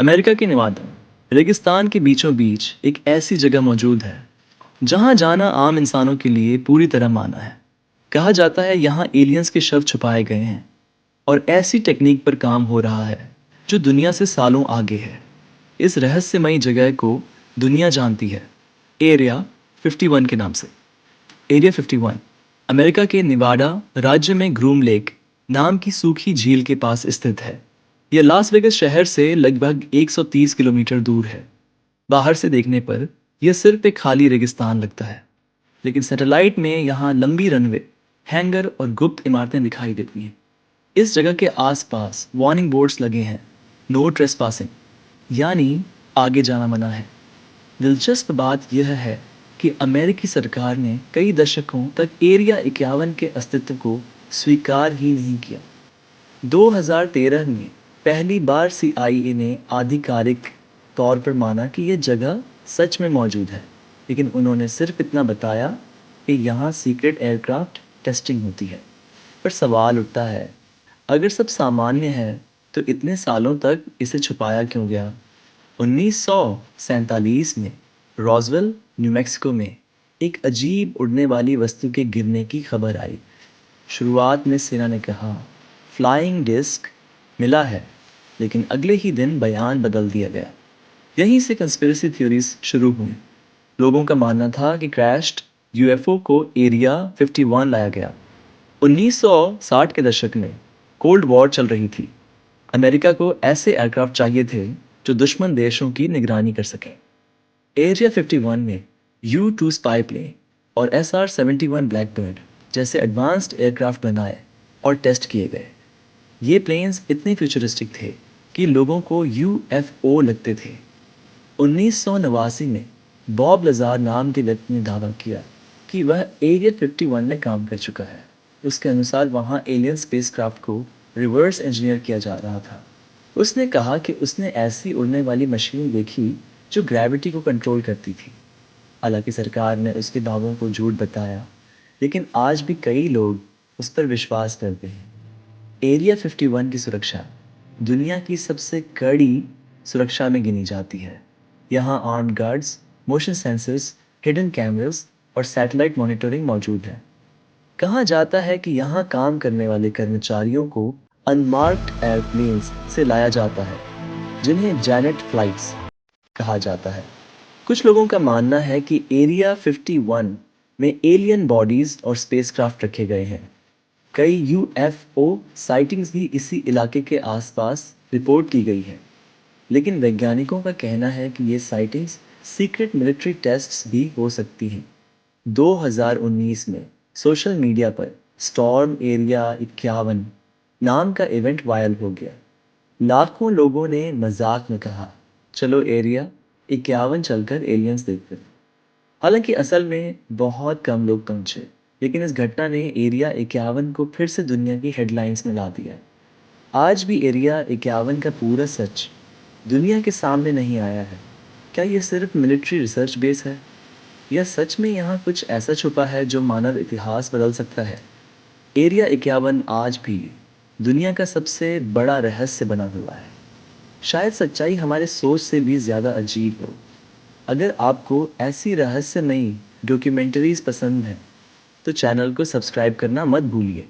America के नेवादा रेगिस्तान के बीचों बीच एक ऐसी जगह मौजूद है जहां जाना आम इंसानों के लिए पूरी तरह माना है। कहा जाता है यहाँ एलियंस के शव छुपाए गए हैं और ऐसी टेक्निक पर काम हो रहा है जो दुनिया से सालों आगे है। इस रहस्यमयी जगह को दुनिया जानती है एरिया 51 के नाम से। एरिया 51 अमेरिका के निवाडा राज्य में ग्रूम लेक नाम की सूखी झील के पास स्थित है। यह लास वेगस शहर से लगभग 130 किलोमीटर दूर है। बाहर से देखने पर यह सिर्फ एक खाली रेगिस्तान लगता है, लेकिन सैटेलाइट में यहाँ लंबी रनवे, हैंगर और गुप्त इमारतें दिखाई देती हैं। इस जगह के आसपास वार्निंग बोर्ड्स लगे हैं, नो ट्रेसपासिंग, यानी आगे जाना मना है। दिलचस्प बात यह है कि अमेरिकी सरकार ने कई दशकों तक एरिया 51 के अस्तित्व को स्वीकार ही नहीं किया। 2013 में पहली बार CIA ने आधिकारिक तौर पर माना कि यह जगह सच में मौजूद है, लेकिन उन्होंने सिर्फ इतना बताया कि यहाँ सीक्रेट एयरक्राफ्ट टेस्टिंग होती है। पर सवाल उठता है, अगर सब सामान्य है तो इतने सालों तक इसे छुपाया क्यों गया? 1947 में रॉसवेल, न्यू मैक्सिको में एक अजीब उड़ने वाली वस्तु के गिरने की खबर आई। शुरुआत में सेना ने कहा फ्लाइंग डिस्क मिला है, लेकिन अगले ही दिन बयान बदल दिया गया। यहीं से कंस्पिरेसी थ्योरीज शुरू हुई। लोगों का मानना था कि क्रैश्ड UFO को एरिया 51 लाया गया। 1960 के दशक में कोल्ड वॉर चल रही थी। अमेरिका को ऐसे एयरक्राफ्ट चाहिए थे जो दुश्मन देशों की निगरानी कर सकें। एरिया 51 में U-2 स्पाई प्लेन और SR-71 ब्लैकबर्ड जैसे एडवांस्ड एयरक्राफ्ट बनाए और टेस्ट किए गए। ये प्लेन्स इतने फ्यूचरिस्टिक थे कि लोगों को UFO लगते थे। 1989 में बॉब लज़ार नाम के व्यक्ति ने दावा किया कि वह एरिया 51 में काम कर चुका है। उसके अनुसार वहाँ एलियन स्पेसक्राफ्ट को रिवर्स इंजीनियर किया जा रहा था। उसने कहा कि उसने ऐसी उड़ने वाली मशीन देखी जो ग्रेविटी को कंट्रोल करती थी। हालांकि सरकार ने उसके दावों को झूठ बताया, लेकिन आज भी कई लोग उस पर विश्वास करते हैं। एरिया 51 की सुरक्षा दुनिया की सबसे कड़ी सुरक्षा में गिनी जाती है। यहाँ armed guards, motion sensors, hidden cameras और सैटेलाइट मॉनिटरिंग मौजूद है। कहा जाता है कि यहाँ काम करने वाले कर्मचारियों को अनमार्क्ड एयरप्लेन्स से लाया जाता है, जिन्हें जैनेट फ्लाइट्स कहा जाता है। कुछ लोगों का मानना है कि एरिया 51 में एलियन बॉडीज और स्पेसक्राफ्ट रखे गए हैं। कई UFO साइटिंग्स भी इसी इलाके के आसपास रिपोर्ट की गई है, लेकिन वैज्ञानिकों का कहना है कि ये साइटिंग्स सीक्रेट मिलिट्री टेस्ट्स भी हो सकती हैं। 2019 में सोशल मीडिया पर स्टॉर्म एरिया 51 नाम का इवेंट वायरल हो गया। लाखों लोगों ने मजाक में कहा, चलो एरिया 51 चलकर एलियंस देखते हैं। हालांकि असल में बहुत कम लोग पहुंचे, लेकिन इस घटना ने एरिया 51 को फिर से दुनिया की हेडलाइंस में ला दिया। आज भी एरिया 51 का पूरा सच दुनिया के सामने नहीं आया है। क्या ये सिर्फ मिलिट्री रिसर्च बेस है, या सच में यहाँ कुछ ऐसा छुपा है जो मानव इतिहास बदल सकता है? एरिया 51 आज भी दुनिया का सबसे बड़ा रहस्य बना हुआ है। शायद सच्चाई हमारे सोच से भी ज़्यादा अजीब हो। अगर आपको ऐसी रहस्यमयी डॉक्यूमेंट्रीज पसंद हैं, तो चैनल को सब्सक्राइब करना मत भूलिए।